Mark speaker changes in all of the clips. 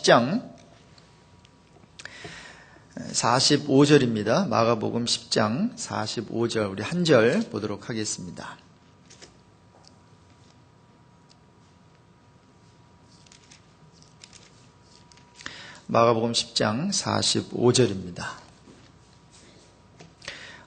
Speaker 1: 10장 45절입니다. 마가복음 10장 45절 우리 한 절 보도록 하겠습니다. 마가복음 10장 45절입니다.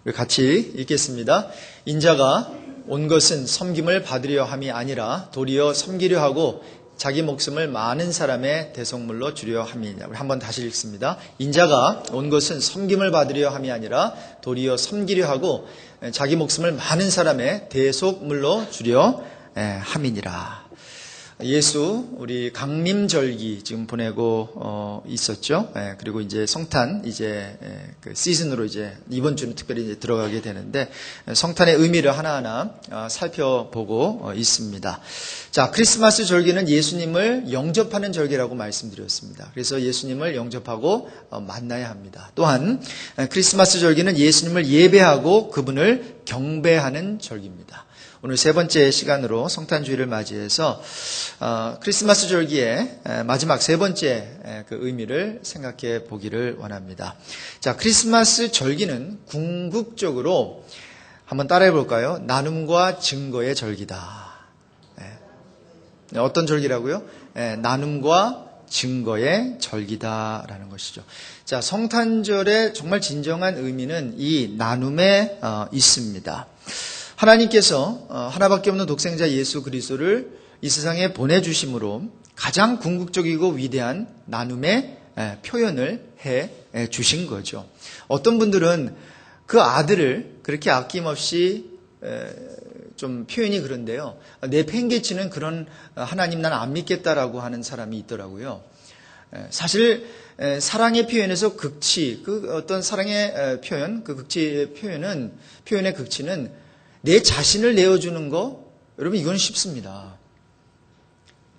Speaker 1: 우리 같이 읽겠습니다. 인자가 온 것은 섬김을 받으려 함이 아니라 도리어 섬기려 하고 자기 목숨을 많은 사람의 대속물로 주려 함이니라. 우리 한번 다시 읽습니다. 인자가 온 것은 섬김을 받으려 함이 아니라 도리어 섬기려 하고 자기 목숨을 많은 사람의 대속물로 주려 함이니라. 예수 우리 강림절기 지금 보내고 있었죠. 그리고 이제 성탄 이제 그 시즌으로 이제 이번 주는 특별히 이제 들어가게 되는데 성탄의 의미를 하나하나 살펴보고 있습니다. 자, 크리스마스 절기는 예수님을 영접하는 절기라고 말씀드렸습니다. 그래서 예수님을 영접하고 만나야 합니다. 또한 크리스마스 절기는 예수님을 예배하고 그분을 경배하는 절기입니다. 오늘 세 번째 시간으로 성탄주의를 맞이해서 크리스마스 절기의 마지막 세 번째 그 의미를 생각해 보기를 원합니다. 자, 크리스마스 절기는 궁극적으로 한번 따라해 볼까요? 나눔과 증거의 절기다. 어떤 절기라고요? 나눔과 증거의 절기다라는 것이죠. 자, 성탄절의 정말 진정한 의미는 이 나눔에 있습니다. 하나님께서 하나밖에 없는 독생자 예수 그리스도를 이 세상에 보내주심으로 가장 궁극적이고 위대한 나눔의 표현을 해 주신 거죠. 어떤 분들은 그 아들을 그렇게 아낌없이 좀 표현이 그런데요. 내팽개치는 그런 하나님 난 안 믿겠다라고 하는 사람이 있더라고요. 사실 사랑의 표현에서 극치, 그 어떤 사랑의 표현, 그 극치의 표현의 극치는 내 자신을 내어주는 거, 여러분 이건 쉽습니다.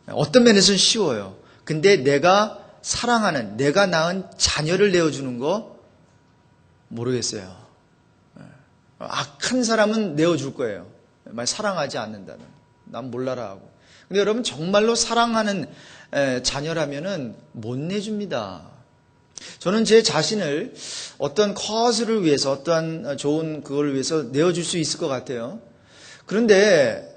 Speaker 1: 어떤 면에서는 쉬워요. 근데 내가 사랑하는, 내가 낳은 자녀를 내어주는 거 모르겠어요. 악한 사람은 내어줄 거예요. 말 사랑하지 않는다면. 난 몰라라 하고. 근데 여러분 정말로 사랑하는 자녀라면은 못 내줍니다. 저는 제 자신을 어떤 커즈를 위해서 어떠한 좋은 그걸 위해서 내어줄 수 있을 것 같아요. 그런데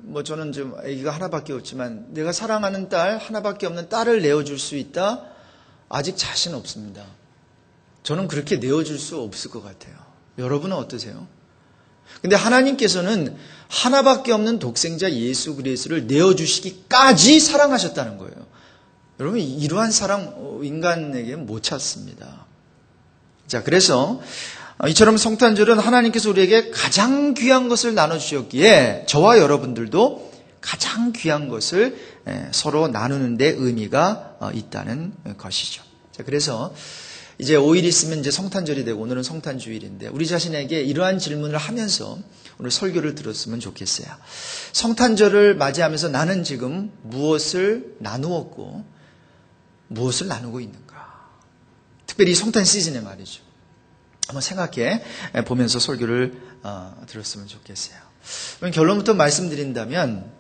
Speaker 1: 뭐 저는 좀 아기가 하나밖에 없지만 내가 사랑하는 딸 하나밖에 없는 딸을 내어줄 수 있다? 아직 자신 없습니다. 저는 그렇게 내어줄 수 없을 것 같아요. 여러분은 어떠세요? 근데 하나님께서는 하나밖에 없는 독생자 예수 그리스도를 내어주시기까지 사랑하셨다는 거예요. 여러분 이러한 사랑 인간에게 못 찾습니다. 자, 그래서 이처럼 성탄절은 하나님께서 우리에게 가장 귀한 것을 나눠주셨기에 저와 여러분들도 가장 귀한 것을 서로 나누는 데 의미가 있다는 것이죠. 자, 그래서 이제 5일 있으면 이제 성탄절이 되고 오늘은 성탄주일인데 우리 자신에게 이러한 질문을 하면서 오늘 설교를 들었으면 좋겠어요. 성탄절을 맞이하면서 나는 지금 무엇을 나누었고 무엇을 나누고 있는가? 특별히 성탄 시즌에 말이죠. 한번 생각해 보면서 설교를 들었으면 좋겠어요. 그럼 결론부터 말씀드린다면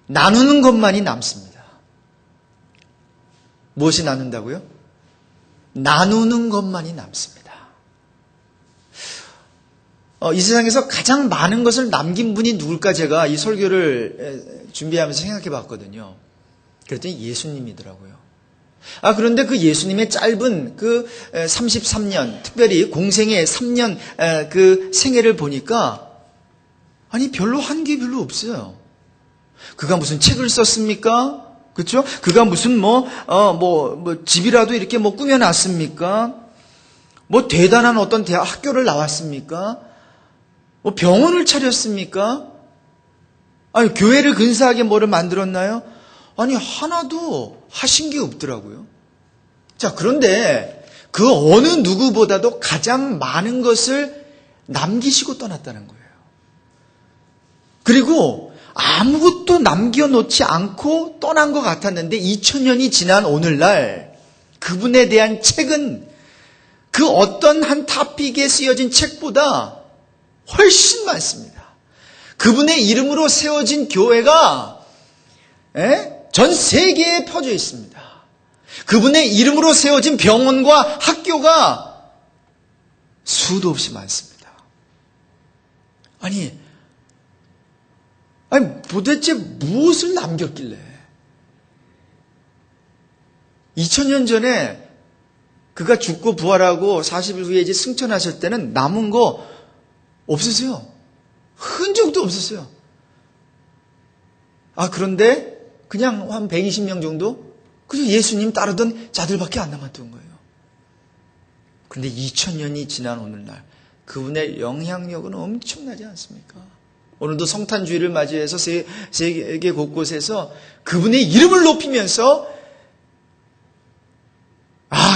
Speaker 1: 나누는 것만이 남습니다. 무엇이 나눈다고요? 나누는 것만이 남습니다. 이 세상에서 가장 많은 것을 남긴 분이 누굴까 제가 이 설교를 준비하면서 생각해 봤거든요. 그랬더니 예수님이더라고요. 그런데 그 예수님의 짧은 그 33년, 특별히 공생의 3년 그 생애를 보니까 별로 한 게 별로 없어요. 그가 무슨 책을 썼습니까? 그렇죠? 그가 무슨 집이라도 이렇게 꾸며놨습니까? 대단한 어떤 학교를 나왔습니까? 병원을 차렸습니까? 교회를 근사하게 뭐를 만들었나요? 하나도 하신 게 없더라고요. 자, 그런데 그 어느 누구보다도 가장 많은 것을 남기시고 떠났다는 거예요. 그리고 아무것도 남겨놓지 않고 떠난 것 같았는데 2000년이 지난 오늘날 그분에 대한 책은 그 어떤 한 토픽에 쓰여진 책보다 훨씬 많습니다. 그분의 이름으로 세워진 교회가 전 세계에 퍼져 있습니다. 그분의 이름으로 세워진 병원과 학교가 수도 없이 많습니다. 아니 도대체 무엇을 남겼길래 2000년 전에 그가 죽고 부활하고 40일 후에 이제 승천하실 때는 남은 거 없으세요. 흔적도 없었어요. 그런데 그냥 한 120명 정도? 그저 예수님 따르던 자들밖에 안 남았던 거예요. 그런데 2000년이 지난 오늘날 그분의 영향력은 엄청나지 않습니까? 오늘도 성탄주의를 맞이해서 세계 곳곳에서 그분의 이름을 높이면서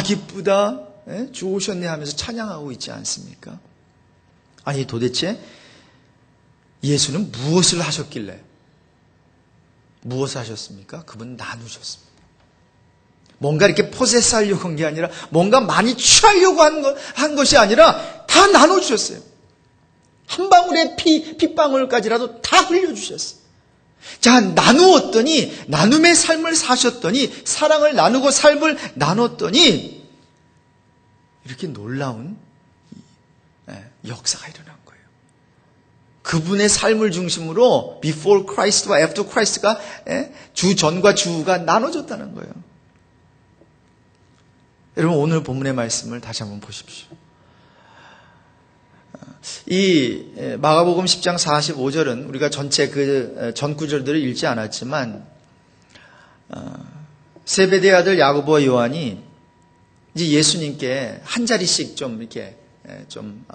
Speaker 1: 기쁘다, 주 오셨네 하면서 찬양하고 있지 않습니까? 아니 도대체 예수는 무엇을 하셨길래 무엇을 하셨습니까? 그분 나누셨습니다. 뭔가 이렇게 포세스하려고 한 게 아니라 뭔가 많이 취하려고 한 것이 아니라 다 나눠주셨어요. 한 방울의 핏방울까지라도 다 흘려주셨어요. 자, 나누었더니 나눔의 삶을 사셨더니 사랑을 나누고 삶을 나눴더니 이렇게 놀라운 역사가 일어난 거예요. 그분의 삶을 중심으로 before Christ와 after Christ가 주 전과 주 후가 나눠졌다는 거예요. 여러분 오늘 본문의 말씀을 다시 한번 보십시오. 이 마가복음 10장 45절은 우리가 전체 그 전 구절들을 읽지 않았지만 세베대의 아들 야고보와 요한이 이제 예수님께 한 자리씩 좀 이렇게 좀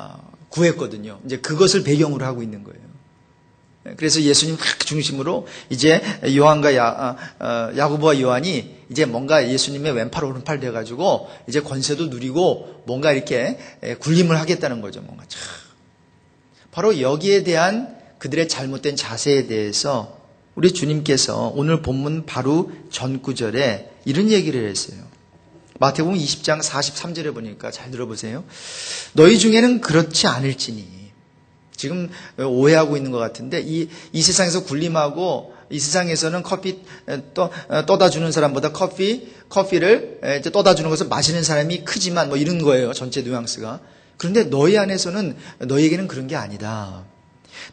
Speaker 1: 구했거든요. 이제 그것을 배경으로 하고 있는 거예요. 그래서 예수님 중심으로 이제 요한과 야고보와 요한이 이제 뭔가 예수님의 왼팔 오른팔 돼가지고 이제 권세도 누리고 뭔가 이렇게 군림을 하겠다는 거죠. 뭔가 참. 바로 여기에 대한 그들의 잘못된 자세에 대해서 우리 주님께서 오늘 본문 바로 전 구절에 이런 얘기를 했어요. 마태복음 20장 43절에 보니까 잘 들어보세요. 너희 중에는 그렇지 않을지니. 지금 오해하고 있는 것 같은데 이 세상에서 군림하고 이 세상에서는 커피 떠다 주는 사람보다 커피를 이제 떠다 주는 것을 마시는 사람이 크지만 뭐 이런 거예요. 전체 뉘앙스가. 그런데 너희 안에서는 너희에게는 그런 게 아니다.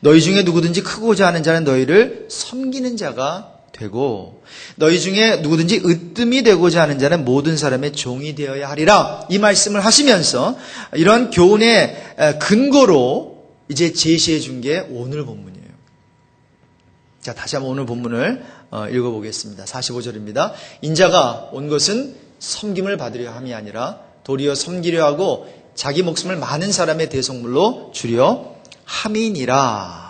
Speaker 1: 너희 중에 누구든지 크고자 하는 자는 너희를 섬기는 자가 되고 너희 중에 누구든지 으뜸이 되고자 하는 자는 모든 사람의 종이 되어야 하리라. 이 말씀을 하시면서 이런 교훈의 근거로 이제 제시해 준 게 오늘 본문이에요. 자, 다시 한번 오늘 본문을 읽어보겠습니다. 45절입니다. 인자가 온 것은 섬김을 받으려 함이 아니라 도리어 섬기려 하고 자기 목숨을 많은 사람의 대속물로 주려 함이니라.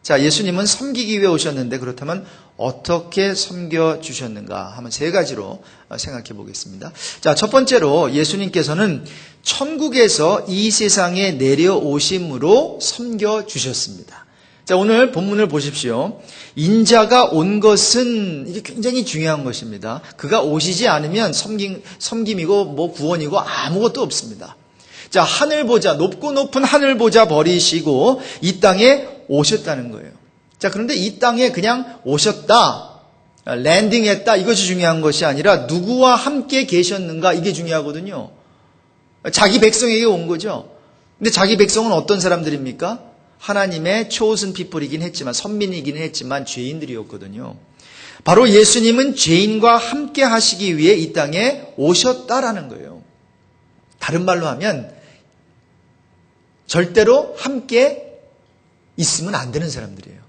Speaker 1: 자, 예수님은 섬기기 위해 오셨는데 그렇다면 어떻게 섬겨주셨는가 하면 세 가지로 생각해 보겠습니다. 자, 첫 번째로 예수님께서는 천국에서 이 세상에 내려오심으로 섬겨주셨습니다. 자, 오늘 본문을 보십시오. 인자가 온 것은 이게 굉장히 중요한 것입니다. 그가 오시지 않으면 섬김이고 뭐 구원이고 아무것도 없습니다. 자, 하늘 보자, 높고 높은 하늘 보자 버리시고 이 땅에 오셨다는 거예요. 자, 그런데 이 땅에 그냥 오셨다, 랜딩했다, 이것이 중요한 것이 아니라 누구와 함께 계셨는가, 이게 중요하거든요. 자기 백성에게 온 거죠. 근데 자기 백성은 어떤 사람들입니까? 하나님의 chosen people이긴 했지만, 선민이긴 했지만 죄인들이었거든요. 바로 예수님은 죄인과 함께 하시기 위해 이 땅에 오셨다라는 거예요. 다른 말로 하면 절대로 함께 있으면 안 되는 사람들이에요.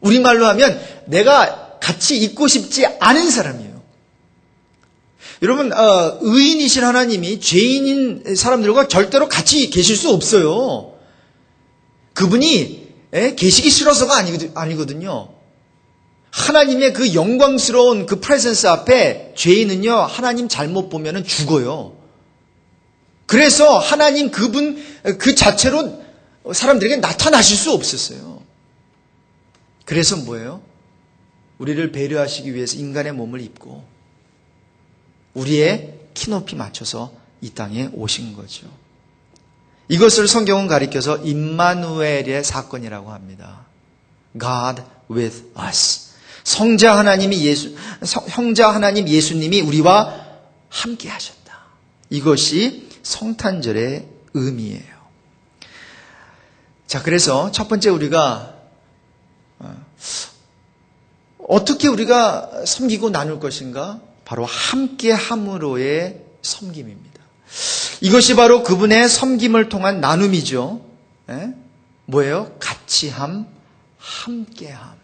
Speaker 1: 우리말로 하면 내가 같이 있고 싶지 않은 사람이에요. 여러분, 의인이신 하나님이 죄인인 사람들과 절대로 같이 계실 수 없어요. 그분이 계시기 싫어서가 아니거든요. 하나님의 그 영광스러운 그 프레젠스 앞에 죄인은요, 하나님 잘못 보면은 죽어요. 그래서 하나님 그분 그 자체로 사람들에게 나타나실 수 없었어요. 그래서 뭐예요? 우리를 배려하시기 위해서 인간의 몸을 입고 우리의 키높이 맞춰서 이 땅에 오신 거죠. 이것을 성경은 가리켜서 임마누엘의 사건이라고 합니다. God with us. 형자 하나님 예수님이 우리와 함께 하셨다. 이것이 성탄절의 의미예요. 자, 그래서 첫 번째 우리가 어떻게 우리가 섬기고 나눌 것인가? 바로 함께함으로의 섬김입니다. 이것이 바로 그분의 섬김을 통한 나눔이죠. 뭐예요? 같이함, 함께함.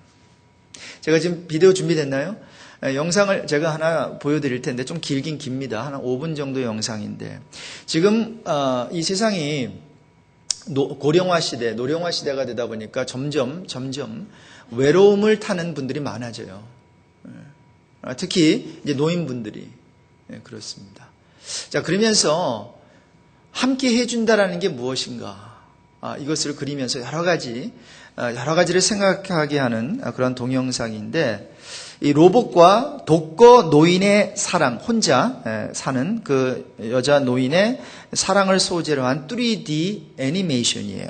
Speaker 1: 제가 지금 비디오 준비됐나요? 영상을 제가 하나 보여드릴 텐데 좀 길긴 깁니다. 한 5분 정도 영상인데 지금 이 세상이 고령화 시대, 노령화 시대가 되다 보니까 점점 외로움을 타는 분들이 많아져요. 특히 이제 노인분들이 그렇습니다. 자, 그러면서 함께 해준다라는 게 무엇인가? 이것을 그리면서 여러 가지를 생각하게 하는 그런 동영상인데, 이 로봇과 독거 노인의 사랑, 혼자 사는 그 여자 노인의 사랑을 소재로 한 3D 애니메이션이에요.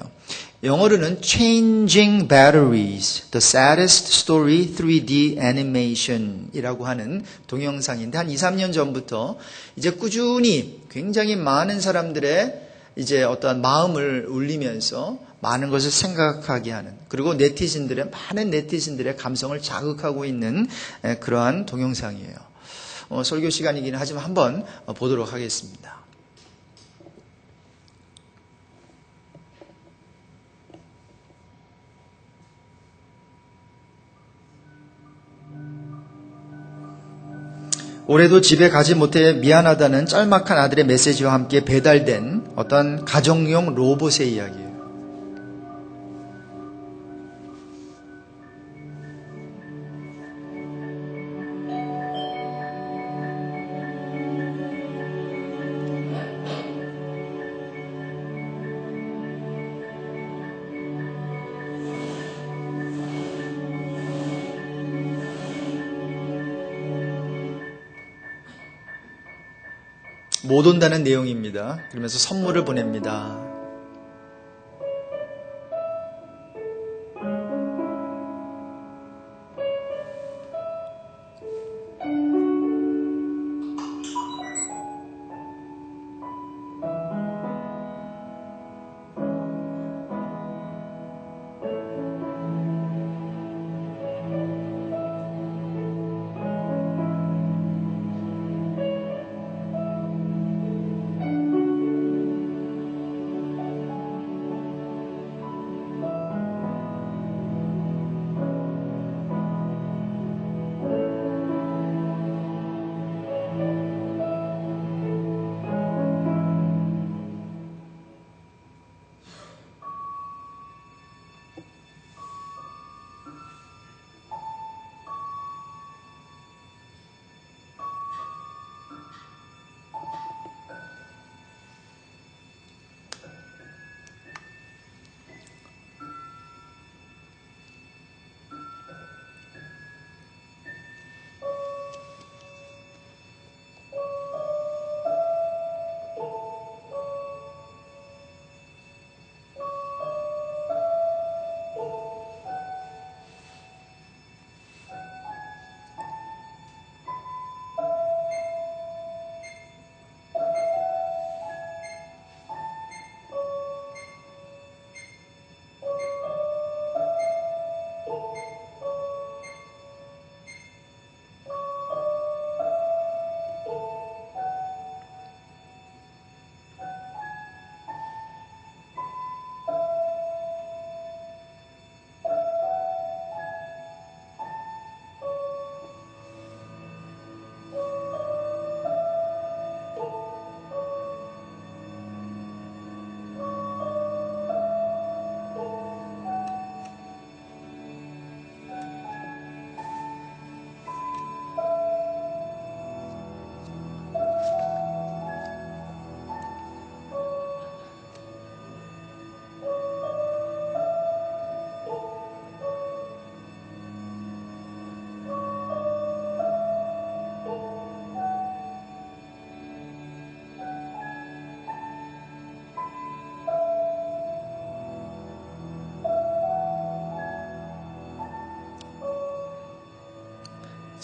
Speaker 1: 영어로는 Changing Batteries, The Saddest Story 3D Animation이라고 하는 동영상인데 한 2, 3년 전부터 이제 꾸준히 굉장히 많은 사람들의 이제 어떠한 마음을 울리면서 많은 것을 생각하게 하는, 그리고 많은 네티즌들의 감성을 자극하고 있는 그러한 동영상이에요. 설교 시간이긴 하지만 한번 보도록 하겠습니다. 올해도 집에 가지 못해 미안하다는 짤막한 아들의 메시지와 함께 배달된 어떤 가정용 로봇의 이야기예요. 못 온다는 내용입니다. 그러면서 선물을 보냅니다.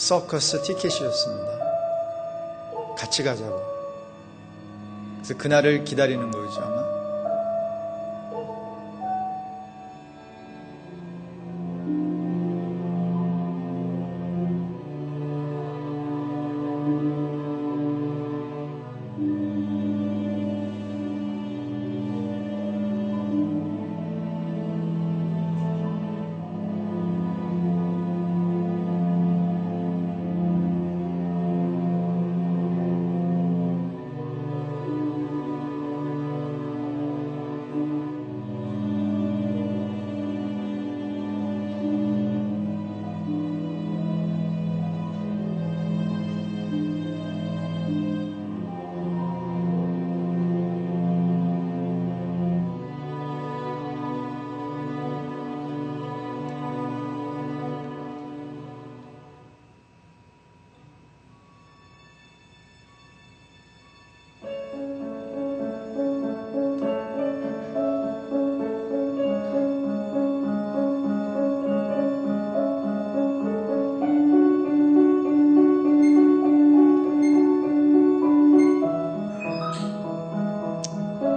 Speaker 1: 서커스 티켓이었습니다. 같이 가자고. 그래서 그날을 기다리는 거죠, 아마.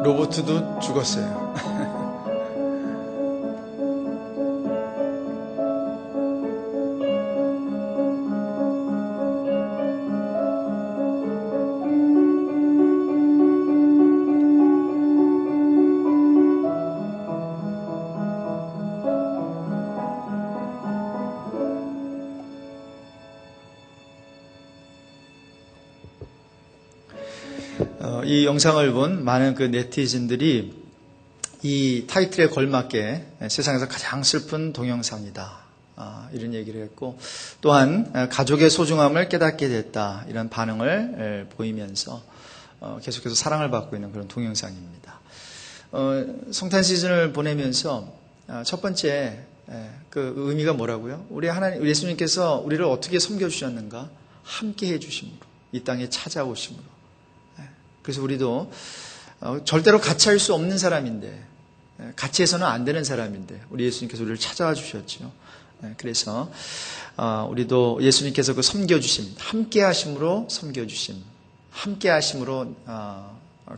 Speaker 1: 로봇도 죽었어요. 이 영상을 본 많은 그 네티즌들이 이 타이틀에 걸맞게 세상에서 가장 슬픈 동영상이다, 이런 얘기를 했고, 또한 가족의 소중함을 깨닫게 됐다, 이런 반응을 보이면서 계속해서 사랑을 받고 있는 그런 동영상입니다. 성탄 시즌을 보내면서 첫 번째 그 의미가 뭐라고요? 우리 하나님, 예수님께서 우리를 어떻게 섬겨주셨는가? 함께 해주심으로, 이 땅에 찾아오심으로. 그래서 우리도 절대로 같이 할 수 없는 사람인데, 같이 해서는 안 되는 사람인데 우리 예수님께서 우리를 찾아와 주셨죠. 그래서 우리도 예수님께서 그 섬겨주심, 함께 하심으로 섬겨주심, 함께 하심으로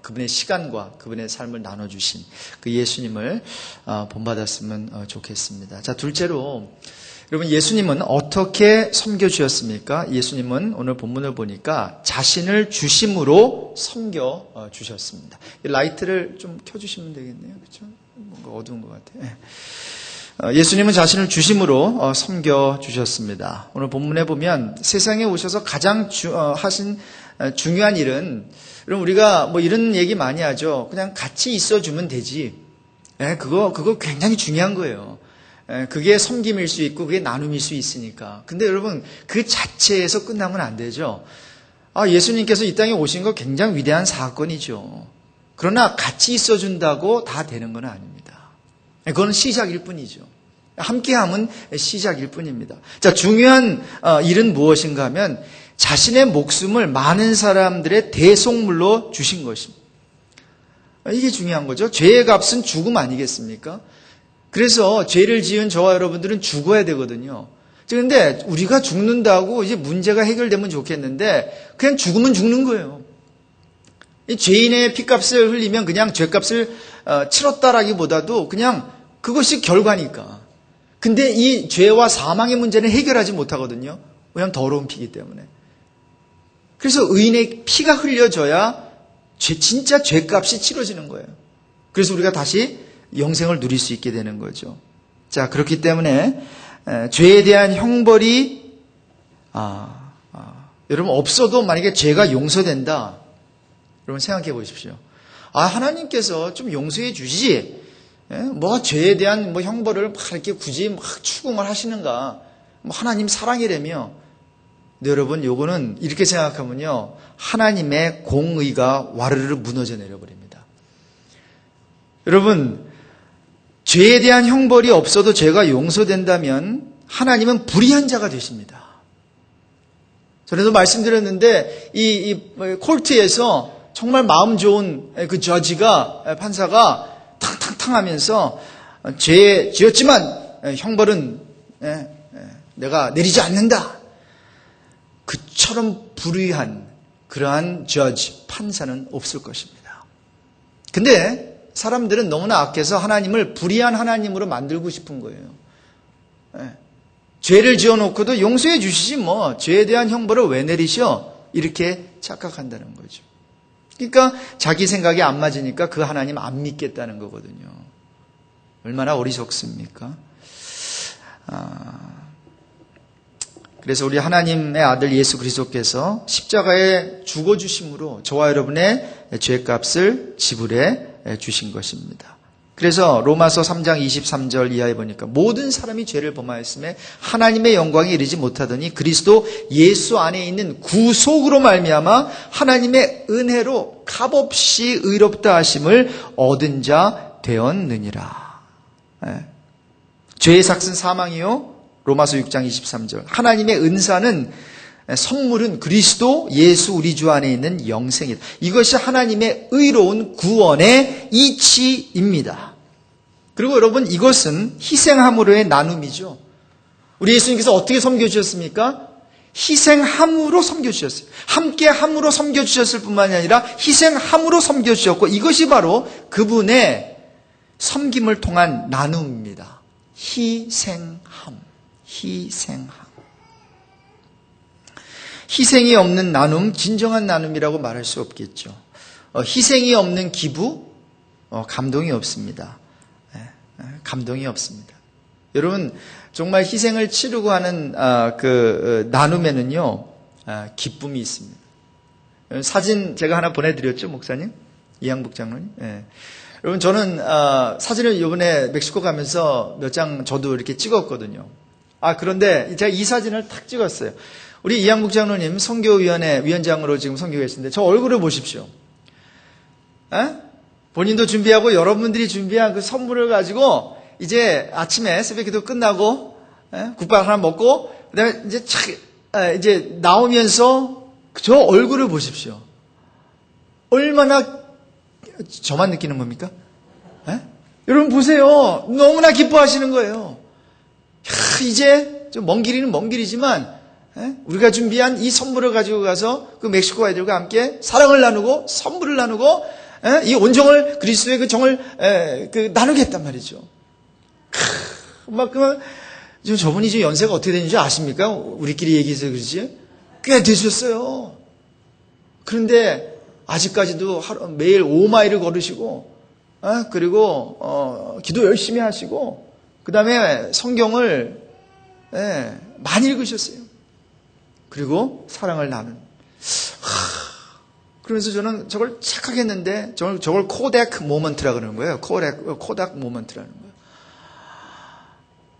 Speaker 1: 그분의 시간과 그분의 삶을 나눠주신 그 예수님을 본받았으면 좋겠습니다. 자, 둘째로, 여러분, 예수님은 어떻게 섬겨주셨습니까? 예수님은 오늘 본문을 보니까 자신을 주심으로 섬겨주셨습니다. 라이트를 좀 켜주시면 되겠네요. 그렇죠? 뭔가 어두운 것 같아요. 예수님은 자신을 주심으로 섬겨주셨습니다. 오늘 본문에 보면 세상에 오셔서 가장 하신 중요한 일은, 여러분, 우리가 뭐 이런 얘기 많이 하죠. 그냥 같이 있어주면 되지. 그거 굉장히 중요한 거예요. 그게 섬김일 수 있고 그게 나눔일 수 있으니까. 근데 여러분, 그 자체에서 끝나면 안 되죠. 예수님께서 이 땅에 오신 거 굉장히 위대한 사건이죠. 그러나 같이 있어준다고 다 되는 건 아닙니다. 그건 시작일 뿐이죠. 함께함은 시작일 뿐입니다. 자, 중요한 일은 무엇인가 하면 자신의 목숨을 많은 사람들의 대속물로 주신 것입니다. 이게 중요한 거죠. 죄의 값은 죽음 아니겠습니까? 그래서 죄를 지은 저와 여러분들은 죽어야 되거든요. 그런데 우리가 죽는다고 이제 문제가 해결되면 좋겠는데 그냥 죽으면 죽는 거예요. 이 죄인의 피값을 흘리면 그냥 죄값을 치렀다라기보다도 그냥 그것이 결과니까. 근데 이 죄와 사망의 문제는 해결하지 못하거든요. 왜냐하면 더러운 피이기 때문에. 그래서 의인의 피가 흘려져야 진짜 죄값이 치러지는 거예요. 그래서 우리가 다시 영생을 누릴 수 있게 되는 거죠. 자, 그렇기 때문에 죄에 대한 형벌이 여러분 없어도 만약에 죄가 용서된다, 여러분 생각해 보십시오. 하나님께서 좀 용서해 주시지, 뭐 죄에 대한 뭐 형벌을 막 이렇게 굳이 막 추궁을 하시는가? 뭐 하나님 사랑이라며. 근데 여러분, 요거는 이렇게 생각하면요, 하나님의 공의가 와르르 무너져 내려버립니다. 여러분, 죄에 대한 형벌이 없어도 죄가 용서된다면 하나님은 불의한 자가 되십니다. 전에도 말씀드렸는데 이 콜트에서 정말 마음 좋은 그 저지가, 판사가 탕탕탕 하면서 죄 지었지만 형벌은 내가 내리지 않는다. 그처럼 불의한 그러한 저지, 판사는 없을 것입니다. 근데 사람들은 너무나 악해서 하나님을 불의한 하나님으로 만들고 싶은 거예요. 죄를 지어놓고도 용서해 주시지 뭐 죄에 대한 형벌을 왜 내리셔? 이렇게 착각한다는 거죠. 그러니까 자기 생각이 안 맞으니까 그 하나님 안 믿겠다는 거거든요. 얼마나 어리석습니까? 그래서 우리 하나님의 아들 예수 그리스도께서 십자가에 죽어주심으로 저와 여러분의 죄값을 지불해 주신 것입니다. 그래서 로마서 3장 23절 이하에 보니까 모든 사람이 죄를 범하였음에 하나님의 영광에 이르지 못하더니 그리스도 예수 안에 있는 구속으로 말미암아 하나님의 은혜로 값없이 의롭다 하심을 얻은 자 되었느니라. 죄의 삭은 사망이요 로마서 6장 23절 하나님의 은사는 선물은 그리스도 예수 우리 주 안에 있는 영생이다. 이것이 하나님의 의로운 구원의 이치입니다. 그리고 여러분 이것은 희생함으로의 나눔이죠. 우리 예수님께서 어떻게 섬겨주셨습니까? 희생함으로 섬겨주셨어요. 함께함으로 섬겨주셨을 뿐만이 아니라 희생함으로 섬겨주셨고 이것이 바로 그분의 섬김을 통한 나눔입니다. 희생함. 희생이 없는 나눔, 진정한 나눔이라고 말할 수 없겠죠. 희생이 없는 기부, 감동이 없습니다. 감동이 없습니다. 여러분, 정말 희생을 치르고 하는 나눔에는요, 기쁨이 있습니다. 사진 제가 하나 보내드렸죠, 목사님? 이양복 장로님? 예. 여러분, 저는 사진을 이번에 멕시코 가면서 몇 장 저도 이렇게 찍었거든요. 그런데 제가 이 사진을 탁 찍었어요. 우리 이양복 장로님 선교위원회 위원장으로 지금 선교하고 계시는데 저 얼굴을 보십시오. 본인도 준비하고 여러분들이 준비한 그 선물을 가지고 이제 아침에 새벽 기도 끝나고 국밥 하나 먹고 그다음에 이제 이제 나오면서 저 얼굴을 보십시오. 얼마나 저만 느끼는 겁니까? 여러분 보세요. 너무나 기뻐하시는 거예요. 이제 좀 먼 길이는 먼 길이지만 우리가 준비한 이 선물을 가지고 가서 그 멕시코 아이들과 함께 사랑을 나누고 선물을 나누고 이 온정을 그리스도의 그 정을 나누겠단 말이죠. 지금 저분이 지금 연세가 어떻게 되는지 아십니까? 우리끼리 얘기해서 그러지 꽤 되셨어요. 그런데 아직까지도 매일 5마일을 걸으시고 그리고 기도 열심히 하시고 그 다음에 성경을 많이 읽으셨어요. 그리고 사랑을 나눈. 그러면서 저는 저걸 착각했는데 저걸 코덱 모먼트라고 그러는 거예요. 코덱 모먼트라는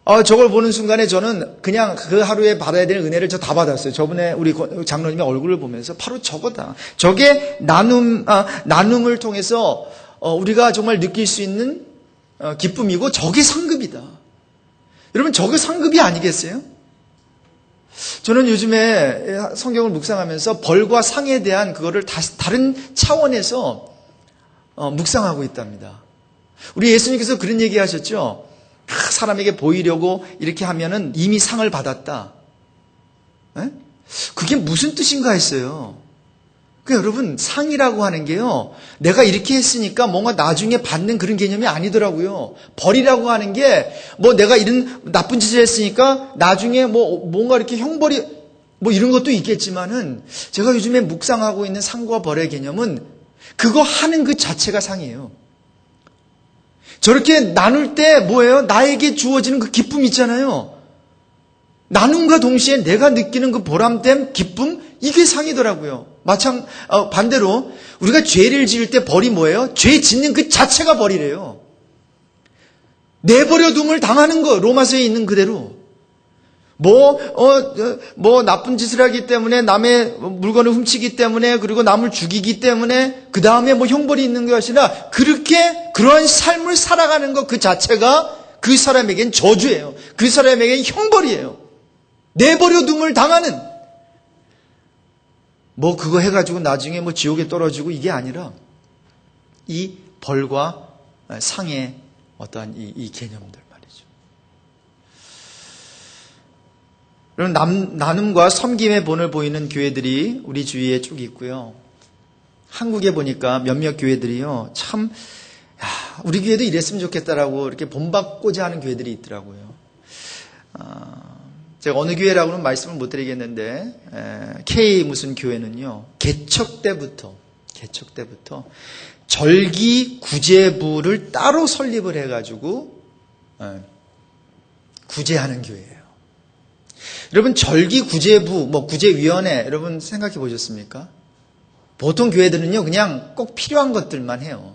Speaker 1: 거예요. 저걸 보는 순간에 저는 그냥 그 하루에 받아야 될 은혜를 저 다 받았어요. 저번에 우리 장로님의 얼굴을 보면서 바로 저거다. 저게 나눔을 통해서 우리가 정말 느낄 수 있는 기쁨이고 저게 상급이다. 여러분 저게 상급이 아니겠어요? 저는 요즘에 성경을 묵상하면서 벌과 상에 대한 그거를 다른 차원에서 묵상하고 있답니다. 우리 예수님께서 그런 얘기 하셨죠. 사람에게 보이려고 이렇게 하면은 이미 상을 받았다. 그게 무슨 뜻인가 했어요. 여러분 상이라고 하는 게요. 내가 이렇게 했으니까 뭔가 나중에 받는 그런 개념이 아니더라고요. 벌이라고 하는 게 뭐 내가 이런 나쁜 짓을 했으니까 나중에 뭔가 이렇게 형벌이 이런 것도 있겠지만은 제가 요즘에 묵상하고 있는 상과 벌의 개념은 그거 하는 그 자체가 상이에요. 저렇게 나눌 때 뭐예요? 나에게 주어지는 그 기쁨 있잖아요. 나눔과 동시에 내가 느끼는 그 보람됨, 기쁨, 이게 상이더라고요. 반대로 우리가 죄를 지을 때 벌이 뭐예요? 죄 짓는 그 자체가 벌이래요. 내버려 둠을 당하는 거, 로마서에 있는 그대로. 나쁜 짓을 하기 때문에, 남의 물건을 훔치기 때문에, 그리고 남을 죽이기 때문에, 그 다음에 형벌이 있는 것이 아니라, 그러한 삶을 살아가는 것 그 자체가 그 사람에겐 저주예요. 그 사람에겐 형벌이에요. 내버려 둠을 당하는. 그거 해가지고 나중에 지옥에 떨어지고 이게 아니라, 이 벌과 상의 어떠한 이 개념들 말이죠. 여러분, 나눔과 섬김의 본을 보이는 교회들이 우리 주위에 쭉 있고요. 한국에 보니까 몇몇 교회들이요, 참, 우리 교회도 이랬으면 좋겠다라고 이렇게 본받고자 하는 교회들이 있더라고요. 제가 어느 교회라고는 말씀을 못 드리겠는데, K 무슨 교회는요, 개척 때부터 절기 구제부를 따로 설립을 해가지고, 구제하는 교회예요. 여러분, 절기 구제부, 구제위원회, 여러분 생각해 보셨습니까? 보통 교회들은요, 그냥 꼭 필요한 것들만 해요.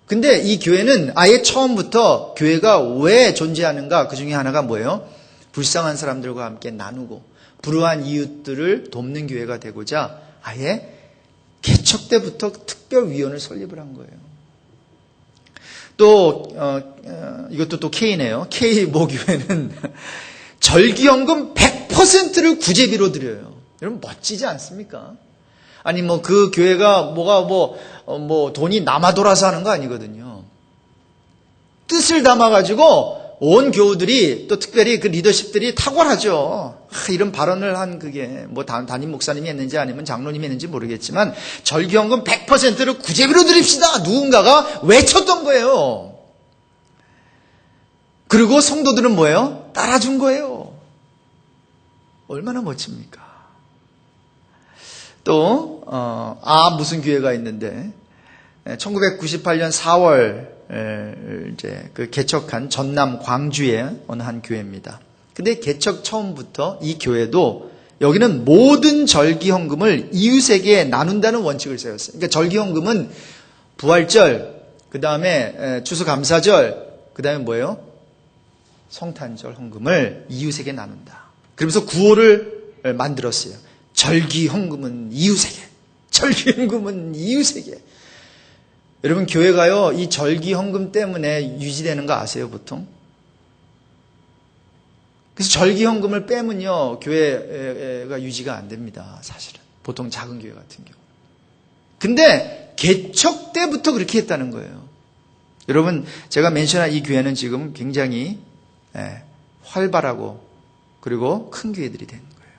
Speaker 1: 근데 이 교회는 아예 처음부터 교회가 왜 존재하는가, 그 중에 하나가 뭐예요? 불쌍한 사람들과 함께 나누고 불우한 이웃들을 돕는 교회가 되고자 아예 개척 때부터 특별위원을 설립을 한 거예요. 또 이것도 또 K네요. K 모교회는 절기연금 100%를 구제비로 드려요. 여러분 멋지지 않습니까? 아니 그 교회가 돈이 남아 돌아서 하는 거 아니거든요. 뜻을 담아가지고 온 교우들이 또 특별히 그 리더십들이 탁월하죠. 이런 발언을 한 그게 담임 목사님이 했는지 아니면 장로님이 했는지 모르겠지만 절기연금 100%를 구제비로 드립시다. 누군가가 외쳤던 거예요. 그리고 성도들은 뭐예요? 따라준 거예요. 얼마나 멋집니까? 또 무슨 교회가 있는데 1998년 4월 이제 그 개척한 전남 광주의 어느 한 교회입니다. 근데 개척 처음부터 이 교회도 여기는 모든 절기헌금을 이웃에게 나눈다는 원칙을 세웠어요. 그러니까 절기헌금은 부활절, 그 다음에 추수감사절, 그 다음에 뭐예요? 성탄절 헌금을 이웃에게 나눈다. 그러면서 구호를 만들었어요. 절기헌금은 이웃에게, 절기헌금은 이웃에게. 여러분 교회가요 이 절기헌금 때문에 유지되는 거 아세요 보통? 그래서 절기헌금을 빼면요 교회가 유지가 안 됩니다. 사실은 보통 작은 교회 같은 경우. 근데 개척 때부터 그렇게 했다는 거예요. 여러분 제가 멘션한 이 교회는 지금 굉장히 활발하고 그리고 큰 교회들이 되는 거예요.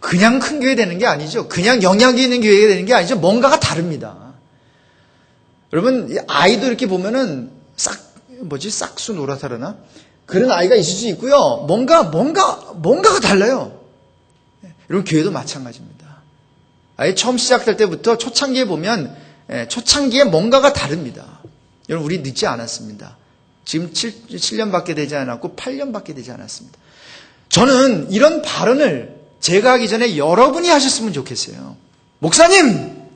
Speaker 1: 그냥 큰 교회 되는 게 아니죠. 그냥 영향이 있는 교회가 되는 게 아니죠. 뭔가가 다릅니다. 여러분, 아이도 이렇게 보면은 싹수 노랗다려나? 그런 아이가 있을 수 있고요. 뭔가가 달라요. 여러분, 교회도 마찬가지입니다. 아예 처음 시작될 때부터 초창기에 보면, 초창기에 뭔가가 다릅니다. 여러분, 우리 늦지 않았습니다. 지금 7년밖에 되지 않았고, 8년밖에 되지 않았습니다. 저는 이런 발언을 제가 하기 전에 여러분이 하셨으면 좋겠어요. 목사님,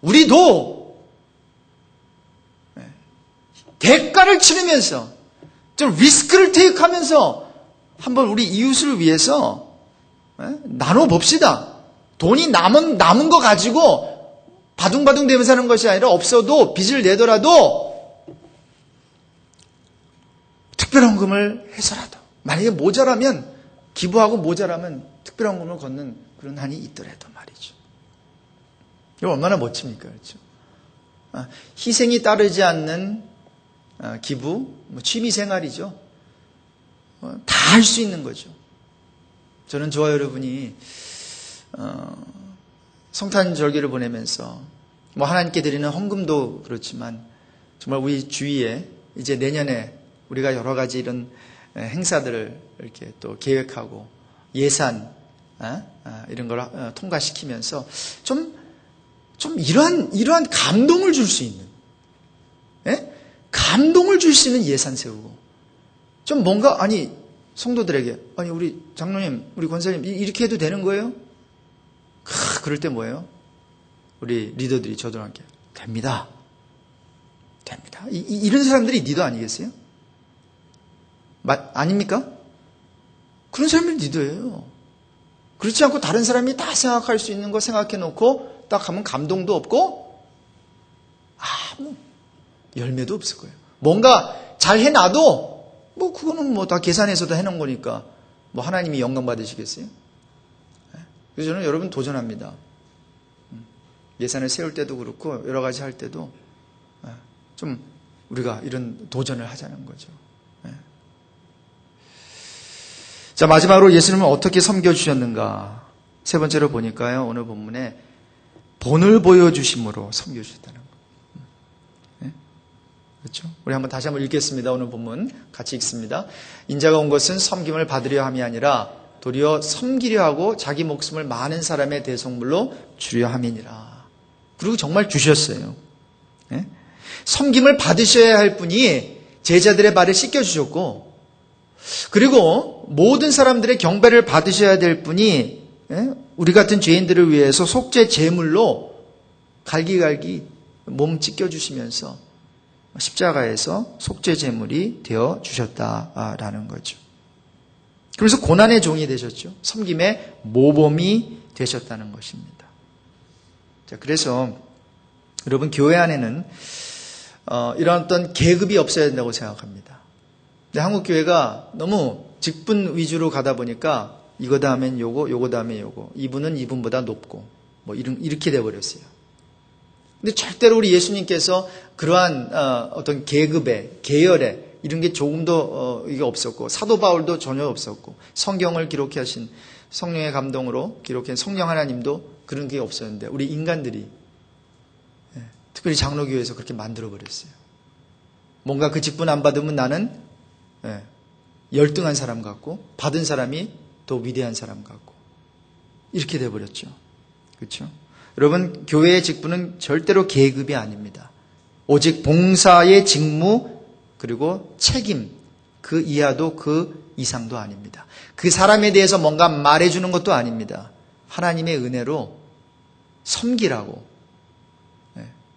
Speaker 1: 우리도 대가를 치르면서 좀 리스크를 테이크하면서 한번 우리 이웃을 위해서 나눠봅시다. 돈이 남은 거 가지고 바둥바둥 대면서 하는 것이 아니라 없어도 빚을 내더라도 특별헌금을 해서라도 만약에 모자라면 기부하고 모자라면 특별헌금을 걷는 그런 한이 있더라도 말이죠. 이거 얼마나 멋집니까? 그렇죠? 희생이 따르지 않는 기부, 취미생활이죠. 다 할 수 있는 거죠. 저는 저와 여러분이 성탄절기를 보내면서 하나님께 드리는 헌금도 그렇지만 정말 우리 주위에 이제 내년에 우리가 여러 가지 이런 행사들을 이렇게 또 계획하고 예산 이런 걸 통과시키면서 좀 이러한 감동을 줄 수 있는 감동을 줄 수 있는 예산 세우고 좀 뭔가 성도들에게 우리 장로님 우리 권사님 이렇게 해도 되는 거예요? 그럴 때 뭐예요? 우리 리더들이 저도 함께 됩니다. 이런 사람들이 리더 아니겠어요? 아닙니까? 그런 사람들이 리더예요. 그렇지 않고 다른 사람이 다 생각할 수 있는 거 생각해 놓고 딱 하면 감동도 없고 아무 열매도 없을 거예요. 뭔가 잘 해놔도 그거는 다 계산해서도 해놓은 거니까 하나님이 영광 받으시겠어요? 그래서 저는 여러분 도전합니다. 예산을 세울 때도 그렇고 여러 가지 할 때도 좀 우리가 이런 도전을 하자는 거죠. 자, 마지막으로 예수님은 어떻게 섬겨주셨는가? 세 번째로 보니까요, 오늘 본문에 본을 보여주심으로 섬겨주셨다는 거. 네? 그렇죠? 우리 다시 한번 읽겠습니다. 오늘 본문 같이 읽습니다. 인자가 온 것은 섬김을 받으려 함이 아니라 도리어 섬기려 하고 자기 목숨을 많은 사람의 대속물로 주려 함이니라. 그리고 정말 주셨어요. 네? 섬김을 받으셔야 할 분이 제자들의 발을 씻겨주셨고, 그리고 모든 사람들의 경배를 받으셔야 될 분이 우리 같은 죄인들을 위해서 속죄 제물로 갈기갈기 몸 찢겨주시면서 십자가에서 속죄 제물이 되어 주셨다라는 거죠. 그래서 고난의 종이 되셨죠. 섬김의 모범이 되셨다는 것입니다. 자, 그래서 여러분, 교회 안에는 이런 어떤 계급이 없어야 된다고 생각합니다. 근데 한국 교회가 너무 직분 위주로 가다 보니까 이거 다음엔 요거, 요거 다음에 요거, 이분은 이분보다 높고 뭐 이렇게 돼버렸어요. 근데 절대로 우리 예수님께서 그러한 어떤 계급의 계열의 이런 게 조금도 이게 없었고, 사도 바울도 전혀 없었고, 성경을 기록하신 성령의 감동으로 기록한 성령 하나님도 그런 게 없었는데 우리 인간들이 특별히 장로교회에서 그렇게 만들어버렸어요. 뭔가 그 직분 안 받으면 나는 열등한 사람 같고, 받은 사람이 더 위대한 사람 같고, 이렇게 돼버렸죠. 그렇죠? 여러분, 교회의 직분은 절대로 계급이 아닙니다. 오직 봉사의 직무, 그리고 책임, 그 이하도 그 이상도 아닙니다. 그 사람에 대해서 뭔가 말해주는 것도 아닙니다. 하나님의 은혜로 섬기라고,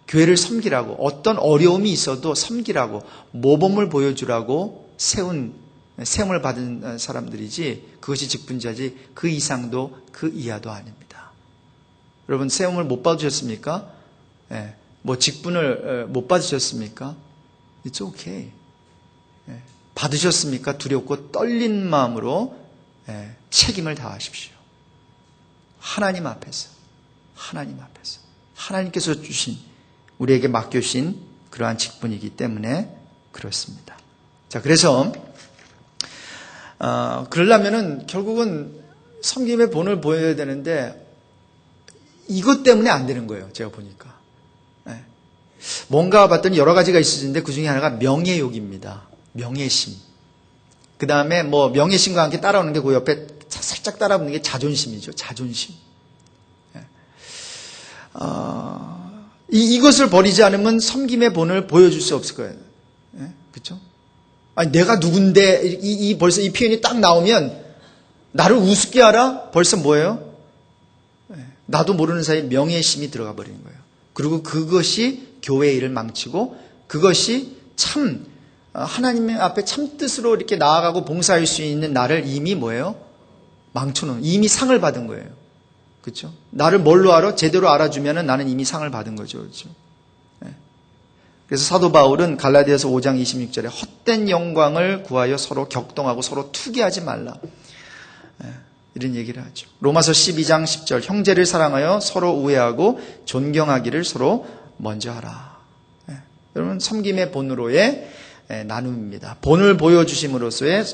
Speaker 1: 교회를 섬기라고, 어떤 어려움이 있어도 섬기라고, 모범을 보여주라고 세움을 받은 사람들이지, 그것이 직분자지 그 이상도 그 이하도 아닙니다. 여러분, 세움을 못 받으셨습니까? 뭐 직분을 못 받으셨습니까? It's okay. 받으셨습니까? 두렵고 떨린 마음으로 책임을 다하십시오. 하나님 앞에서 하나님께서 주신, 우리에게 맡겨주신 그러한 직분이기 때문에 그렇습니다. 자, 그래서 그러려면은 결국은 섬김의 본을 보여야 되는데 이것 때문에 안 되는 거예요. 제가 보니까. 뭔가 봤더니 여러 가지가 있으신데 그 중에 하나가 명예욕입니다. 명예심. 그 다음에 뭐 명예심과 함께 따라오는 게 그 옆에 살짝 따라오는 게 자존심이죠. 자존심. 이것을 버리지 않으면 섬김의 본을 보여줄 수 없을 거예요. 그렇죠? 아니, 내가 누군데 벌써 이 표현이 딱 나오면 나를 우습게 하라? 벌써 뭐예요? 나도 모르는 사이에 명예심이 들어가 버리는 거예요. 그리고 그것이 교회의 일을 망치고, 그것이 참 하나님 앞에 참 뜻으로 이렇게 나아가고 봉사할 수 있는 나를 이미 뭐예요? 망쳐놓은, 이미 상을 받은 거예요. 그렇죠? 나를 뭘로 알아? 제대로 알아주면은 나는 이미 상을 받은 거죠. 그렇죠? 그래서 사도 바울은 갈라디아서 5장 26절에 헛된 영광을 구하여 서로 격동하고 서로 투기하지 말라, 이런 얘기를 하죠. 로마서 12장 10절 형제를 사랑하여 서로 우애하고 존경하기를 서로 먼저 하라. 여러분, 섬김의 본으로의 나눔입니다. 본을 보여주심으로서의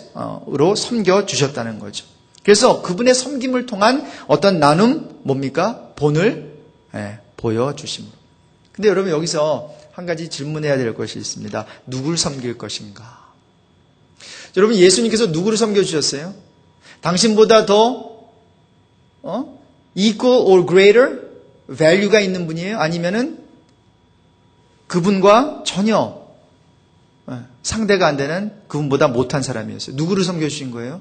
Speaker 1: 으로 섬겨주셨다는 거죠. 그래서 그분의 섬김을 통한 어떤 나눔, 뭡니까? 본을 보여주심으로. 근데 여러분, 여기서 한 가지 질문해야 될 것이 있습니다. 누구를 섬길 것인가? 여러분, 예수님께서 누구를 섬겨주셨어요? 당신보다 더 equal or greater value가 있는 분이에요? 아니면은 그분과 전혀 상대가 안 되는 그분보다 못한 사람이었어요? 누구를 섬겨주신 거예요?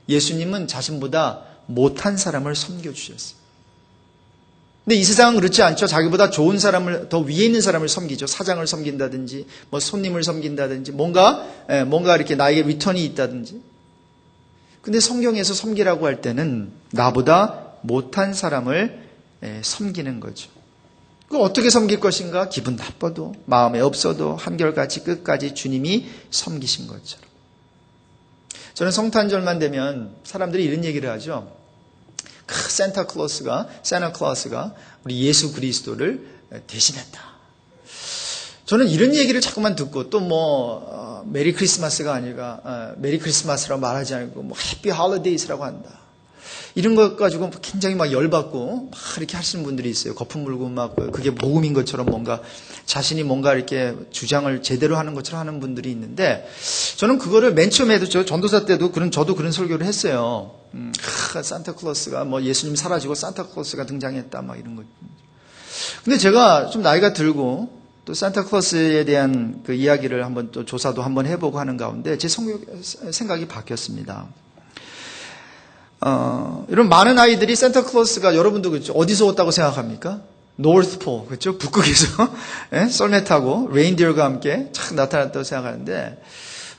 Speaker 1: 예수님은 자신보다 못한 사람을 섬겨주셨어요. 근데 이 세상은 그렇지 않죠. 자기보다 좋은 사람을, 더 위에 있는 사람을 섬기죠. 사장을 섬긴다든지, 뭐 손님을 섬긴다든지, 뭔가 이렇게 나에게 리턴이 있다든지. 근데 성경에서 섬기라고 할 때는 나보다 못한 사람을 섬기는 거죠. 그 어떻게 섬길 것인가? 기분 나빠도, 마음에 없어도 한결같이 끝까지 주님이 섬기신 것처럼. 저는 성탄절만 되면 사람들이 이런 얘기를 하죠. 산타클로스가 우리 예수 그리스도를 대신했다. 저는 이런 얘기를 자꾸만 듣고 또 메리 크리스마스가 아니라 메리 크리스마스라고 말하지 않고 해피 할리데이스라고 한다. 이런 것 가지고 굉장히 막 열받고 막 이렇게 하시는 분들이 있어요. 거품 물고 막 그게 복음인 것처럼 뭔가 자신이 뭔가 이렇게 주장을 제대로 하는 것처럼 하는 분들이 있는데 저는 그거를 맨 처음에도 저 전도사 때도 저도 그런 설교를 했어요. 산타클로스가 예수님 사라지고 산타클로스가 등장했다 막 이런 거. 근데 제가 좀 나이가 들고 또 산타클로스에 대한 그 이야기를 한번 또 조사도 한번 해보고 하는 가운데 제 생각이 바뀌었습니다. 이런 많은 아이들이 산타클로스가 여러분도 그렇죠. 어디서 왔다고 생각합니까? 노스폴, 그렇죠? 북극에서 썰매 타고 레인디어가 함께 착 나타났다고 생각하는데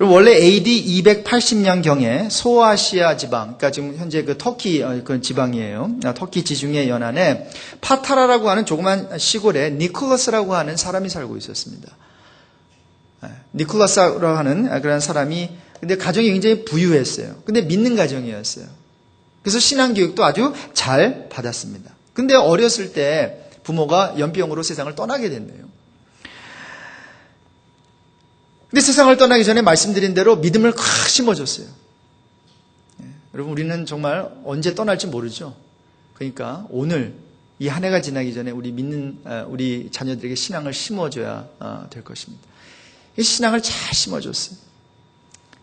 Speaker 1: 원래 AD 280년경에 소아시아 지방, 그러니까 지금 현재 그 터키 그 지방이에요. 터키 지중해 연안에 파타라라고 하는 조그만 시골에 니콜라스라고 하는 사람이 살고 있었습니다. 니콜라스라고 하는 그런 사람이 근데 가정이 굉장히 부유했어요. 근데 믿는 가정이었어요. 그래서 신앙교육도 아주 잘 받았습니다. 근데 어렸을 때 부모가 연병으로 세상을 떠나게 됐네요. 근데 세상을 떠나기 전에 말씀드린 대로 믿음을 콱 심어줬어요. 여러분 우리는 정말 언제 떠날지 모르죠. 그러니까 오늘 이 한 해가 지나기 전에 우리 믿는 우리 자녀들에게 신앙을 심어줘야 될 것입니다. 이 신앙을 잘 심어줬어요.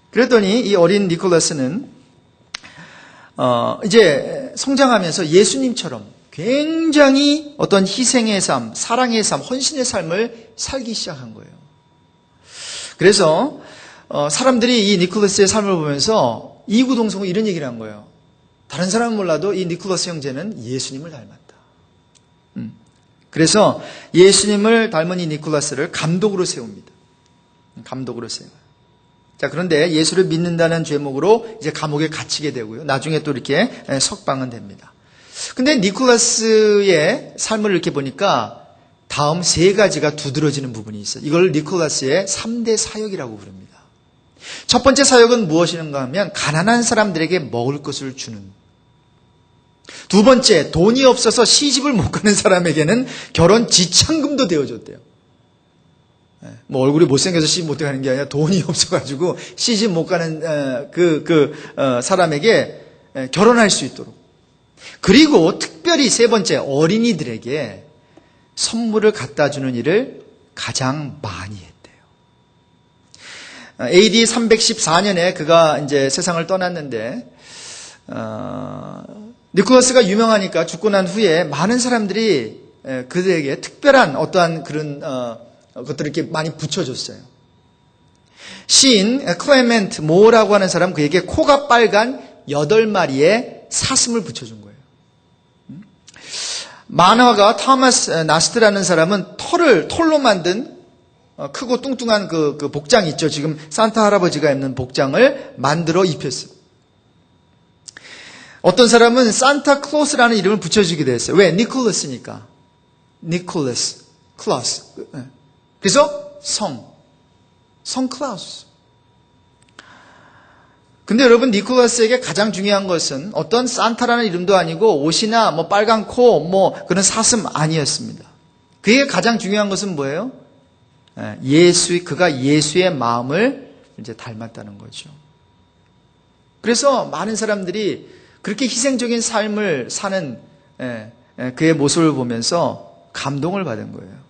Speaker 1: 그랬더니 이 어린 니콜라스는 이제 성장하면서 예수님처럼 굉장히 어떤 희생의 삶, 사랑의 삶, 헌신의 삶을 살기 시작한 거예요. 그래서 사람들이 이 니콜라스의 삶을 보면서 이구동성으로 이런 얘기를 한 거예요. 다른 사람은 몰라도 이 니콜라스 형제는 예수님을 닮았다. 그래서 예수님을 닮은 이 니콜라스를 감독으로 세웁니다. 감독으로 세워요. 자, 그런데 예수를 믿는다는 죄목으로 이제 감옥에 갇히게 되고요. 나중에 또 이렇게 석방은 됩니다. 근데 니콜라스의 삶을 이렇게 보니까 다음 세 가지가 두드러지는 부분이 있어요. 이걸 니콜라스의 3대 사역이라고 부릅니다. 첫 번째 사역은 무엇인가 하면 가난한 사람들에게 먹을 것을 주는. 두 번째, 돈이 없어서 시집을 못 가는 사람에게는 결혼 지참금도 되어줬대요. 얼굴이 못생겨서 시집 못 가는 게 아니라 돈이 없어가지고 시집 못 가는 사람에게 결혼할 수 있도록. 그리고 특별히 세 번째, 어린이들에게 선물을 갖다 주는 일을 가장 많이 했대요. AD 314년에 그가 이제 세상을 떠났는데, 니콜라스가 유명하니까 죽고 난 후에 많은 사람들이 그들에게 특별한 어떠한 그런 것들을 이렇게 많이 붙여줬어요. 시인 클레멘트 모어라고 하는 사람 그에게 코가 빨간 8마리의 사슴을 붙여준 거예요. 만화가 토마스 나스트라는 사람은 털로 만든 크고 뚱뚱한 그 복장 있죠. 지금 산타 할아버지가 입는 복장을 만들어 입혔어요. 어떤 사람은 산타클로스라는 이름을 붙여주기도 했어요. 왜? 니콜라스니까. 니콜라스, 클라스. 그래서 성클라우스. 근데 여러분 니콜라스에게 가장 중요한 것은 어떤 산타라는 이름도 아니고 옷이나 빨간 코 그런 사슴 아니었습니다. 그에게 가장 중요한 것은 뭐예요? 그가 예수의 마음을 이제 닮았다는 거죠. 그래서 많은 사람들이 그렇게 희생적인 삶을 사는 그의 모습을 보면서 감동을 받은 거예요.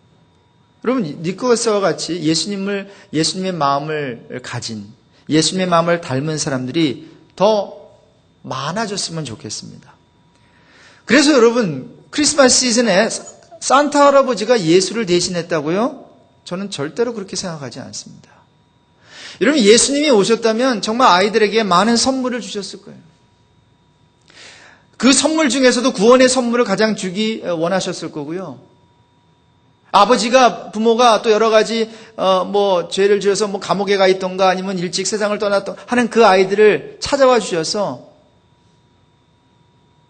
Speaker 1: 여러분 니콜라스와 같이 예수님의 마음을 가진 예수님의 마음을 닮은 사람들이 더 많아졌으면 좋겠습니다. 그래서 여러분 크리스마스 시즌에 산타 할아버지가 예수를 대신했다고요? 저는 절대로 그렇게 생각하지 않습니다. 여러분 예수님이 오셨다면 정말 아이들에게 많은 선물을 주셨을 거예요. 그 선물 중에서도 구원의 선물을 가장 주기 원하셨을 거고요. 아버지가 부모가 또 여러 가지 죄를 지어서 감옥에 가 있던가 아니면 일찍 세상을 떠났던 하는 그 아이들을 찾아와 주셔서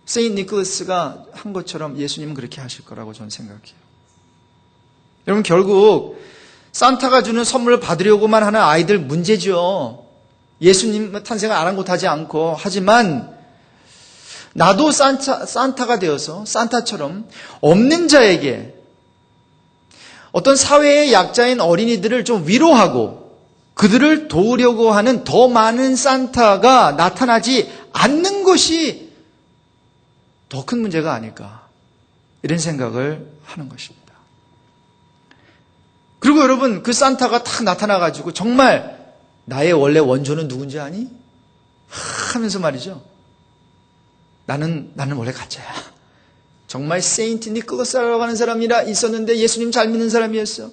Speaker 1: 세인트 니콜라스가 한 것처럼 예수님은 그렇게 하실 거라고 저는 생각해요. 여러분 결국 산타가 주는 선물을 받으려고만 하는 아이들 문제죠. 예수님 탄생을 아랑곳하지 않고 하지만 나도 산타가 되어서 산타처럼 없는 자에게 어떤 사회의 약자인 어린이들을 좀 위로하고 그들을 도우려고 하는 더 많은 산타가 나타나지 않는 것이 더 큰 문제가 아닐까, 이런 생각을 하는 것입니다. 그리고 여러분, 그 산타가 탁 나타나가지고 정말 나의 원래 원조는 누군지 아니? 하면서 말이죠. 나는 원래 가짜야. 정말 세인트 니콜라스라고 하는 사람이라 있었는데 예수님 잘 믿는 사람이었어.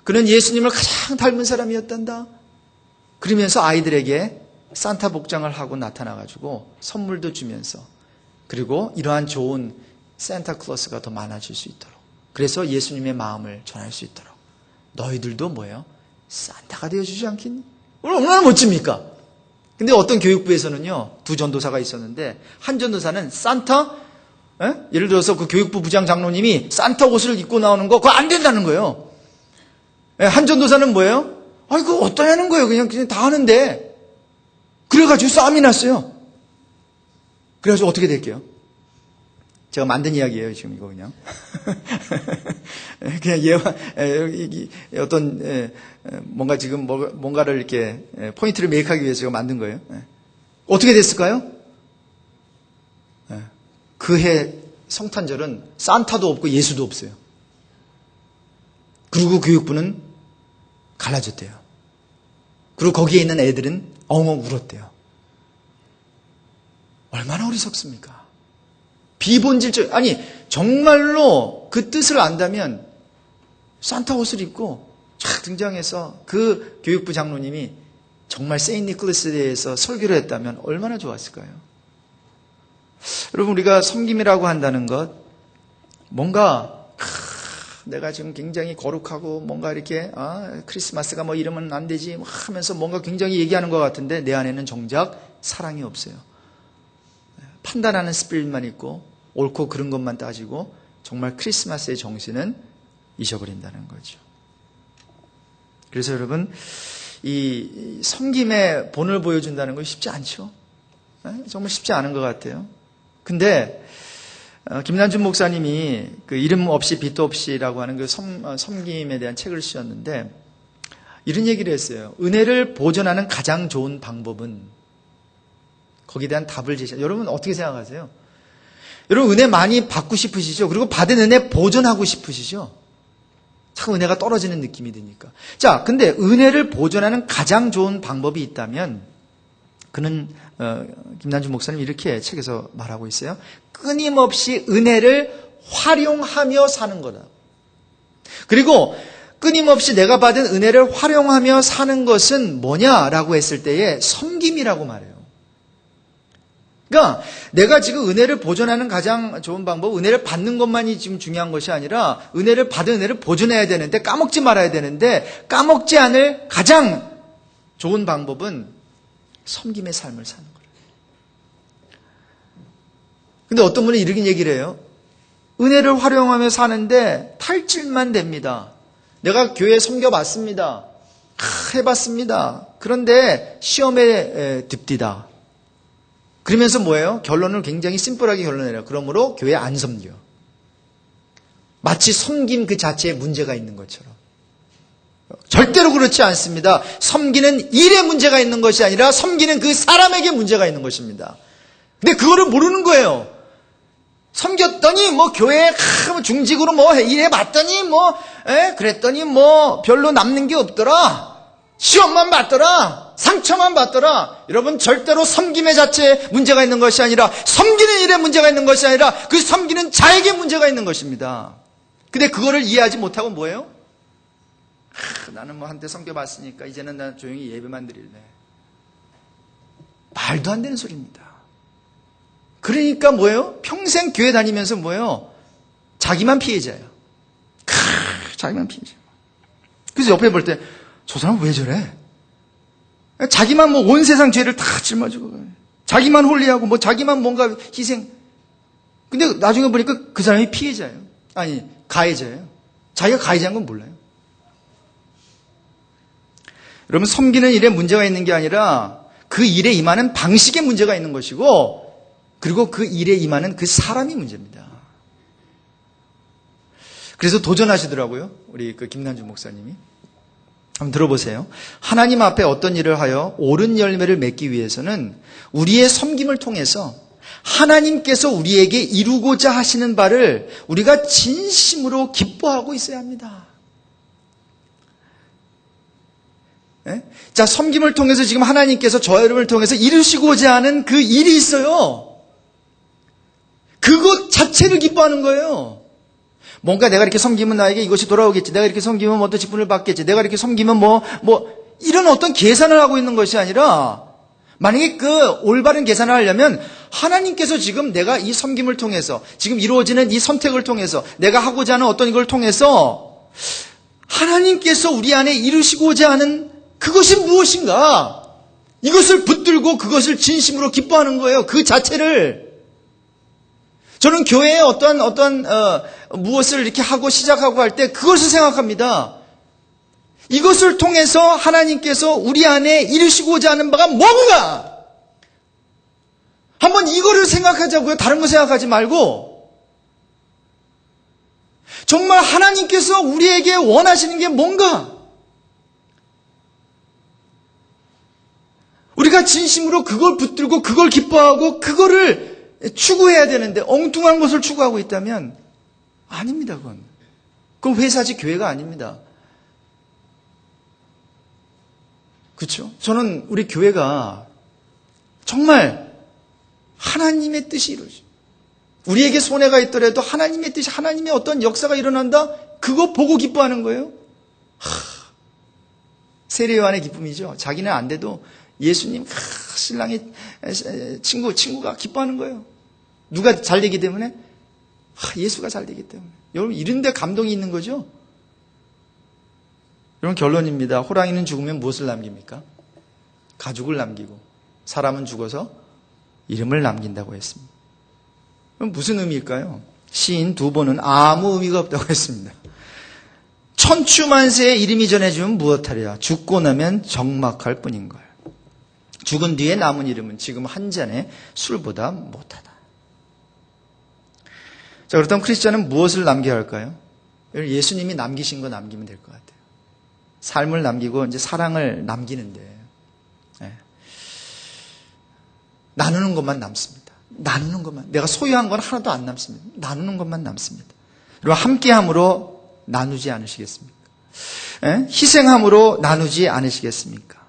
Speaker 1: 그는 예수님을 가장 닮은 사람이었단다. 그러면서 아이들에게 산타 복장을 하고 나타나가지고 선물도 주면서, 그리고 이러한 좋은 산타클로스가 더 많아질 수 있도록, 그래서 예수님의 마음을 전할 수 있도록 너희들도 뭐예요? 산타가 되어주지 않겠니? 얼마나 멋집니까? 근데 어떤 교육부에서는요, 두 전도사가 있었는데, 한 전도사는 산타, 예를 들어서 그 교육부 부장 장로님이 산타 옷을 입고 나오는 거, 그거 안 된다는 거예요. 한 전도사는 뭐예요? 그거 어떠냐는 거예요. 그냥 다 하는데. 그래가지고 싸움이 났어요. 그래가지고 어떻게 될게요? 제가 만든 이야기예요, 지금 이거 그냥. 그냥 어떤, 뭔가 지금 뭔가를 이렇게 포인트를 메이크하기 위해서 제가 만든 거예요. 어떻게 됐을까요? 그해 성탄절은 산타도 없고 예수도 없어요. 그리고 교육부는 갈라졌대요. 그리고 거기에 있는 애들은 엉엉 울었대요. 얼마나 어리석습니까? 비본질적, 아니 정말로 그 뜻을 안다면 산타 옷을 입고 쫙 등장해서 그 교육부 장로님이 정말 세인트 니콜라스에 대해서 설교를 했다면 얼마나 좋았을까요? 여러분, 우리가 섬김이라고 한다는 것, 뭔가 내가 지금 굉장히 거룩하고 뭔가 이렇게 크리스마스가 뭐 이러면 안 되지 하면서 뭔가 굉장히 얘기하는 것 같은데 내 안에는 정작 사랑이 없어요. 판단하는 스피릿만 있고 옳고 그른 것만 따지고 정말 크리스마스의 정신은 잊어버린다는 거죠. 그래서 여러분, 이 섬김의 본을 보여준다는 건 쉽지 않죠. 정말 쉽지 않은 것 같아요. 근데 김난준 목사님이 그 이름 없이 빛도 없이라고 하는 그 섬김에 대한 책을 쓰셨는데 이런 얘기를 했어요. 은혜를 보존하는 가장 좋은 방법은, 거기에 대한 답을 제시해요. 여러분 어떻게 생각하세요? 여러분 은혜 많이 받고 싶으시죠? 그리고 받은 은혜 보존하고 싶으시죠? 참 은혜가 떨어지는 느낌이 드니까. 자, 근데 은혜를 보존하는 가장 좋은 방법이 있다면 그는 김난준 목사님 이렇게 책에서 말하고 있어요. 끊임없이 은혜를 활용하며 사는 거다. 그리고 끊임없이 내가 받은 은혜를 활용하며 사는 것은 뭐냐라고 했을 때에 섬김이라고 말해요. 그러니까 내가 지금 은혜를 보존하는 가장 좋은 방법, 은혜를 받는 것만이 지금 중요한 것이 아니라 은혜를 받은 은혜를 보존해야 되는데, 까먹지 말아야 되는데, 까먹지 않을 가장 좋은 방법은 섬김의 삶을 사는 거예요. 근데 어떤 분은 이렇게 얘기를 해요. 은혜를 활용하며 사는데 탈질만 됩니다. 내가 교회 섬겨봤습니다. 해봤습니다. 그런데 시험에 듭디다. 그러면서 뭐예요? 결론을 굉장히 심플하게 결론내려요. 그러므로 교회 안 섬겨. 마치 섬김 그 자체에 문제가 있는 것처럼. 절대로 그렇지 않습니다. 섬기는 일에 문제가 있는 것이 아니라 섬기는 그 사람에게 문제가 있는 것입니다. 근데 그거를 모르는 거예요. 섬겼더니 뭐 교회에 중직으로 뭐 일해봤더니 그랬더니 별로 남는 게 없더라. 시험만 받더라. 상처만 받더라. 여러분 절대로 섬김의 자체에 문제가 있는 것이 아니라, 섬기는 일에 문제가 있는 것이 아니라 그 섬기는 자에게 문제가 있는 것입니다. 근데 그거를 이해하지 못하고 뭐예요? 나는 한때 섬겨봤으니까 이제는 난 조용히 예배만 드릴래. 말도 안 되는 소리입니다. 그러니까 뭐예요? 평생 교회 다니면서 뭐예요? 자기만 피해자예요. 자기만 피해자. 그래서 옆에 볼 때 저 사람 왜 저래? 자기만 온 세상 죄를 다 짊어지고, 자기만 홀리하고 자기만 뭔가 희생. 근데 나중에 보니까 그 사람이 피해자예요. 아니, 가해자예요. 자기가 가해자인 건 몰라요. 여러분, 섬기는 일에 문제가 있는 게 아니라 그 일에 임하는 방식에 문제가 있는 것이고, 그리고 그 일에 임하는 그 사람이 문제입니다. 그래서 도전하시더라고요. 우리 그 김난주 목사님이. 한번 들어보세요. 하나님 앞에 어떤 일을 하여 옳은 열매를 맺기 위해서는 우리의 섬김을 통해서 하나님께서 우리에게 이루고자 하시는 바를 우리가 진심으로 기뻐하고 있어야 합니다. 네? 자, 섬김을 통해서 지금 하나님께서 저와 여러분을 통해서 이루시고자 하는 그 일이 있어요. 그것 자체를 기뻐하는 거예요. 뭔가 내가 이렇게 섬기면 나에게 이것이 돌아오겠지. 내가 이렇게 섬기면 뭐 어떤 직분을 받겠지. 내가 이렇게 섬기면 이런 어떤 계산을 하고 있는 것이 아니라, 만약에 그 올바른 계산을 하려면 하나님께서 지금 내가 이 섬김을 통해서, 지금 이루어지는 이 선택을 통해서, 내가 하고자 하는 어떤 이걸 통해서 하나님께서 우리 안에 이루시고자 하는 그것이 무엇인가? 이것을 붙들고 그것을 진심으로 기뻐하는 거예요. 그 자체를. 저는 교회에 어떤 무엇을 이렇게 하고 시작하고 할 때 그것을 생각합니다. 이것을 통해서 하나님께서 우리 안에 이루시고자 하는 바가 뭔가? 한번 이거를 생각하자고요. 다른 거 생각하지 말고. 정말 하나님께서 우리에게 원하시는 게 뭔가? 우리가 진심으로 그걸 붙들고 그걸 기뻐하고 그거를 추구해야 되는데 엉뚱한 것을 추구하고 있다면 아닙니다. 그건 회사지 교회가 아닙니다. 그렇죠? 저는 우리 교회가 정말 하나님의 뜻이 이루어져. 우리에게 손해가 있더라도 하나님의 뜻이, 하나님의 어떤 역사가 일어난다? 그거 보고 기뻐하는 거예요. 세례요한의 기쁨이죠. 자기는 안 돼도 예수님, 신랑의 친구가 기뻐하는 거예요. 누가 잘 되기 때문에? 예수가 잘 되기 때문에. 여러분, 이런 데 감동이 있는 거죠? 여러분, 결론입니다. 호랑이는 죽으면 무엇을 남깁니까? 가죽을 남기고, 사람은 죽어서 이름을 남긴다고 했습니다. 그럼 무슨 의미일까요? 시인 두 번은 아무 의미가 없다고 했습니다. 천추만세의 이름이 전해지면 무엇하랴? 죽고 나면 적막할 뿐인걸. 죽은 뒤에 남은 이름은 지금 한 잔의 술보다 못하다. 자, 그렇다면 크리스천은 무엇을 남겨야 할까요? 예수님이 남기신 거 남기면 될 것 같아요. 삶을 남기고 이제 사랑을 남기는데, 네. 나누는 것만 남습니다. 나누는 것만. 내가 소유한 건 하나도 안 남습니다. 나누는 것만 남습니다. 그리고 함께함으로 나누지 않으시겠습니까? 네? 희생함으로 나누지 않으시겠습니까?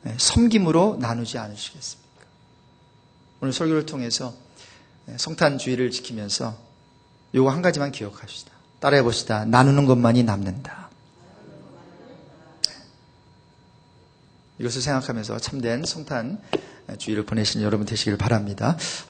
Speaker 1: 네, 섬김으로 나누지 않으시겠습니까? 오늘 설교를 통해서 성탄주의를 지키면서 요거 한 가지만 기억합시다. 따라해 봅시다. 나누는 것만이 남는다. 이것을 생각하면서 참된 성탄주의를 보내시는 여러분 되시길 바랍니다.